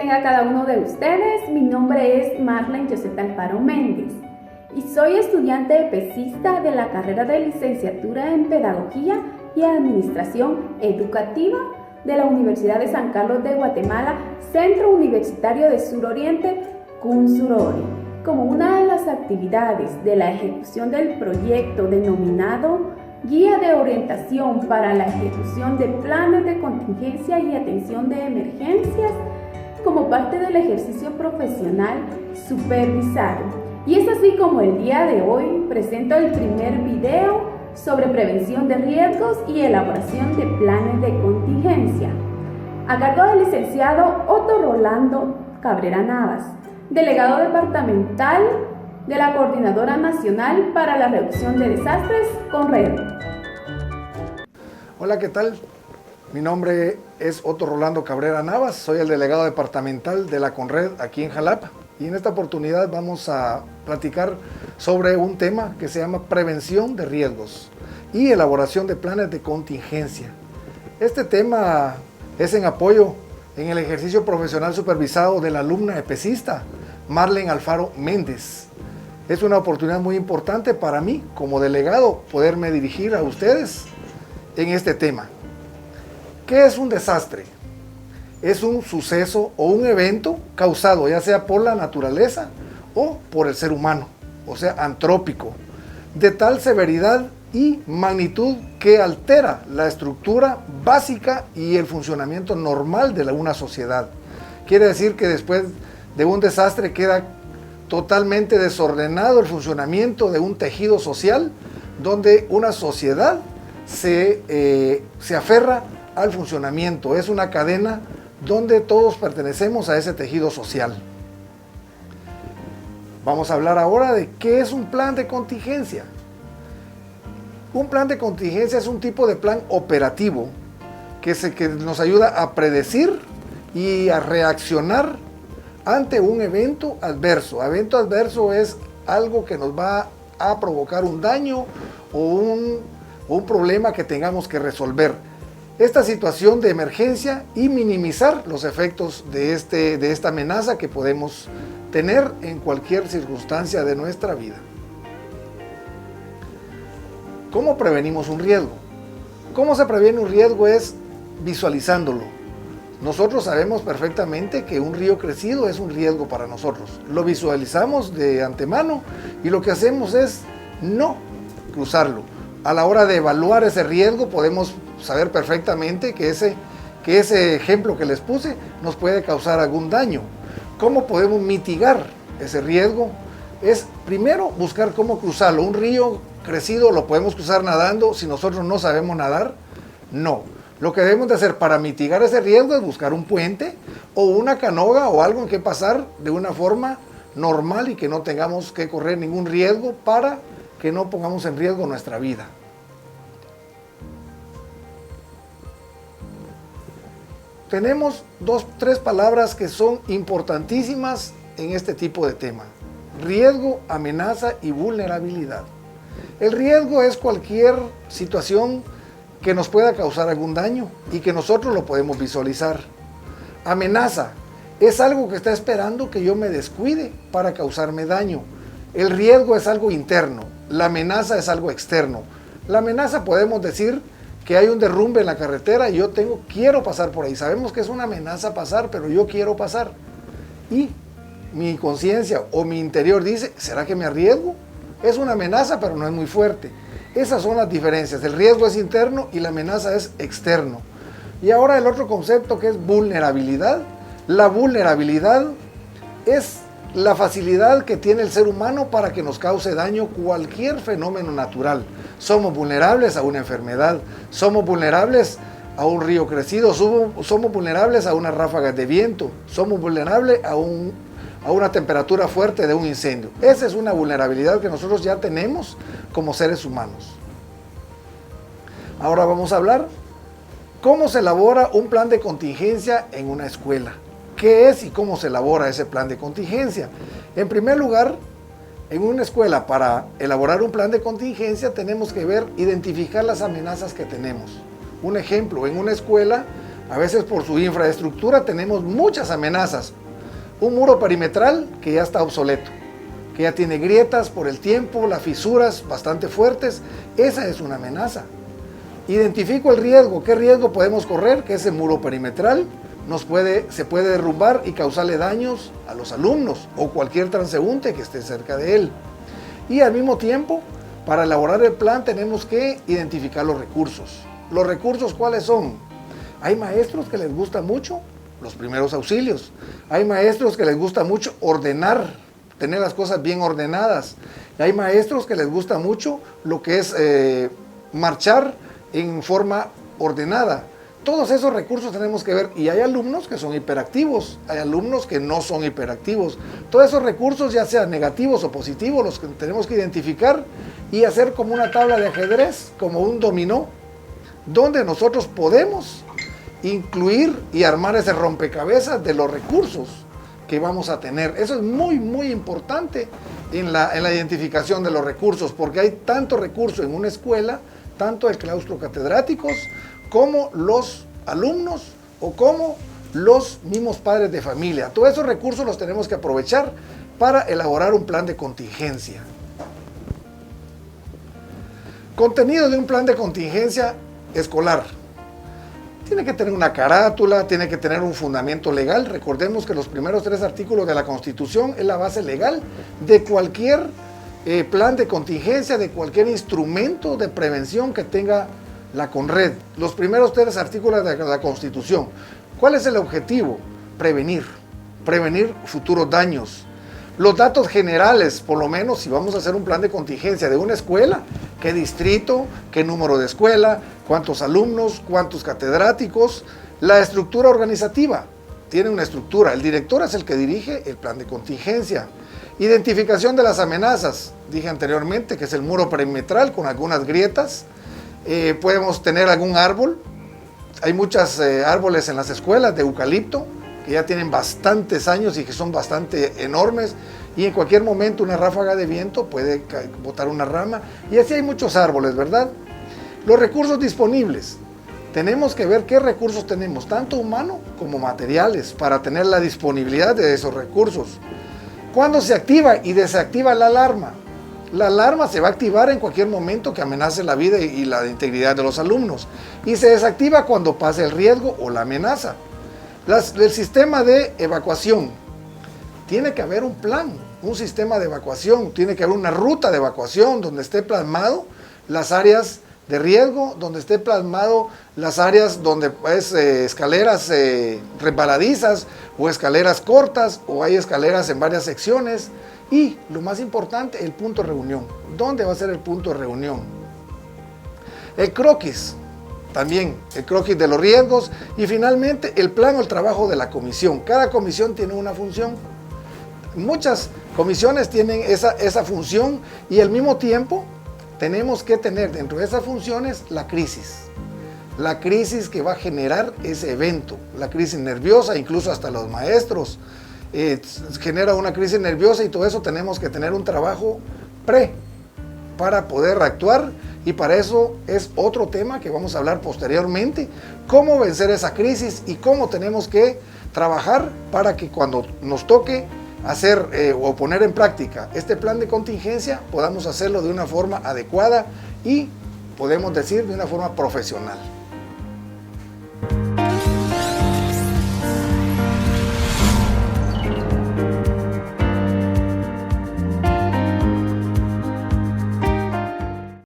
tenga cada uno de ustedes. Mi nombre es Marlene Joseta Alfaro Méndez y soy estudiante EPECista de la carrera de licenciatura en Pedagogía y Administración Educativa de la Universidad de San Carlos de Guatemala, Centro Universitario de Suroriente, CUNSURORI. Como una de las actividades de la ejecución del proyecto denominado Guía de Orientación para la Ejecución de Planes de Contingencia y Atención de Emergencias, como parte del ejercicio profesional supervisado. Y es así como el día de hoy presento el primer video sobre prevención de riesgos y elaboración de planes de contingencia, a cargo del licenciado Otto Rolando Cabrera Navas, delegado departamental de la Coordinadora Nacional para la Reducción de Desastres, CONRED. Hola, ¿qué tal? Mi nombre es Otto Rolando Cabrera Navas, soy el delegado departamental de la CONRED aquí en Jalapa. Y en esta oportunidad vamos a platicar sobre un tema que se llama prevención de riesgos y elaboración de planes de contingencia. Este tema es en apoyo en el ejercicio profesional supervisado de la alumna EPECista Marlene Alfaro Méndez. Es una oportunidad muy importante para mí como delegado poderme dirigir a ustedes en este tema. ¿Qué es un desastre? Es un suceso o un evento causado ya sea por la naturaleza o por el ser humano, o sea, antrópico, de tal severidad y magnitud que altera la estructura básica y el funcionamiento normal de una sociedad. Quiere decir que después de un desastre queda totalmente desordenado el funcionamiento de un tejido social donde una sociedad se aferra al funcionamiento. Es una cadena donde todos pertenecemos a ese tejido social. Vamos a hablar ahora de qué es un plan de contingencia. Un plan de contingencia es un tipo de plan operativo que nos ayuda a predecir y a reaccionar ante un evento adverso. Evento adverso es algo que nos va a provocar un daño o un problema que tengamos que resolver. Esta situación de emergencia y minimizar los efectos de esta amenaza que podemos tener en cualquier circunstancia de nuestra vida. ¿Cómo prevenimos un riesgo? ¿Cómo se previene un riesgo? Es visualizándolo. Nosotros sabemos perfectamente que un río crecido es un riesgo para nosotros. Lo visualizamos de antemano y lo que hacemos es no cruzarlo. A la hora de evaluar ese riesgo podemos saber perfectamente que ese ejemplo que les puse nos puede causar algún daño. ¿Cómo podemos mitigar ese riesgo? Es primero buscar cómo cruzarlo. Un río crecido lo podemos cruzar nadando. Si nosotros no sabemos nadar, no. Lo que debemos de hacer para mitigar ese riesgo es buscar un puente o una canoa o algo en que pasar de una forma normal y que no tengamos que correr ningún riesgo para que no pongamos en riesgo nuestra vida. Tenemos tres palabras que son importantísimas en este tipo de tema: riesgo, amenaza y vulnerabilidad. El riesgo es cualquier situación que nos pueda causar algún daño y que nosotros lo podemos visualizar. Amenaza es algo que está esperando que yo me descuide para causarme daño. El riesgo es algo interno, la amenaza es algo externo. La amenaza podemos decir que hay un derrumbe en la carretera y yo quiero pasar por ahí. Sabemos que es una amenaza pasar, pero yo quiero pasar. Y mi conciencia o mi interior dice, ¿será que me arriesgo? Es una amenaza, pero no es muy fuerte. Esas son las diferencias. El riesgo es interno y la amenaza es externo. Y ahora el otro concepto que es vulnerabilidad. La vulnerabilidad es la facilidad que tiene el ser humano para que nos cause daño cualquier fenómeno natural. Somos vulnerables a una enfermedad, somos vulnerables a un río crecido, somos vulnerables a unas ráfagas de viento, somos vulnerables a una temperatura fuerte de un incendio. Esa es una vulnerabilidad que nosotros ya tenemos como seres humanos. Ahora vamos a hablar cómo se elabora un plan de contingencia en una escuela. ¿Qué es y cómo se elabora ese plan de contingencia? En primer lugar, en una escuela, para elaborar un plan de contingencia, tenemos que identificar las amenazas que tenemos. Un ejemplo, en una escuela A veces por su infraestructura tenemos muchas amenazas. Un muro perimetral que ya está obsoleto, que ya tiene grietas por el tiempo, las fisuras bastante fuertes, esa es una amenaza. Identifico el riesgo, ¿qué riesgo podemos correr? Que ese muro perimetral se puede derrumbar y causarle daños a los alumnos o cualquier transeúnte que esté cerca de él. Y al mismo tiempo, para elaborar el plan tenemos que identificar los recursos. ¿Los recursos cuáles son? Hay maestros que les gusta mucho los primeros auxilios. Hay maestros que les gusta mucho ordenar, tener las cosas bien ordenadas. Y hay maestros que les gusta mucho lo que es marchar en forma ordenada. Todos esos recursos tenemos que ver, y hay alumnos que son hiperactivos, hay alumnos que no son hiperactivos. Todos esos recursos, ya sean negativos o positivos, los que tenemos que identificar y hacer como una tabla de ajedrez, como un dominó, donde nosotros podemos incluir y armar ese rompecabezas de los recursos que vamos a tener. Eso es muy, muy importante en la identificación de los recursos, porque hay tanto recurso en una escuela, tanto el claustro catedráticos, como los alumnos o como los mismos padres de familia. Todos esos recursos los tenemos que aprovechar para elaborar un plan de contingencia. Contenido de un plan de contingencia escolar. Tiene que tener una carátula, tiene que tener un fundamento legal. Recordemos que los primeros 3 artículos de la Constitución es la base legal de cualquier plan de contingencia, de cualquier instrumento de prevención que tenga la CONRED. Los primeros 3 artículos de la Constitución. ¿Cuál es el objetivo? Prevenir futuros daños. Los datos generales, por lo menos si vamos a hacer un plan de contingencia de una escuela, qué distrito, qué número de escuela, cuántos alumnos, cuántos catedráticos, la estructura organizativa. Tiene una estructura, el director es el que dirige el plan de contingencia. Identificación de las amenazas, dije anteriormente que es el muro perimetral con algunas grietas. Podemos tener algún árbol, hay muchos árboles en las escuelas de eucalipto, que ya tienen bastantes años y que son bastante enormes, y en cualquier momento una ráfaga de viento puede botar una rama, y así hay muchos árboles, ¿verdad? Los recursos disponibles. Tenemos que ver qué recursos tenemos, tanto humano como materiales, para tener la disponibilidad de esos recursos. ¿Cuándo se activa y desactiva la alarma? La alarma se va a activar en cualquier momento que amenace la vida y la integridad de los alumnos, y se desactiva cuando pase el riesgo o la amenaza. El sistema de evacuación. Tiene que haber un plan, un sistema de evacuación, tiene que haber una ruta de evacuación donde esté plasmado las áreas de riesgo, donde esté plasmado las áreas donde es escaleras resbaladizas o escaleras cortas o hay escaleras en varias secciones. Y lo más importante, el punto de reunión. ¿Dónde va a ser el punto de reunión? El croquis. También el croquis de los riesgos y finalmente el plan o el trabajo de la comisión. Cada comisión tiene una función. Muchas comisiones tienen esa función y al mismo tiempo tenemos que tener dentro de esas funciones la crisis. La crisis que va a generar ese evento, la crisis nerviosa, incluso hasta los maestros genera una crisis nerviosa y todo eso tenemos que tener un trabajo para poder actuar. Y para eso es otro tema que vamos a hablar posteriormente, cómo vencer esa crisis y cómo tenemos que trabajar para que cuando nos toque hacer o poner en práctica este plan de contingencia, podamos hacerlo de una forma adecuada y podemos decir de una forma profesional.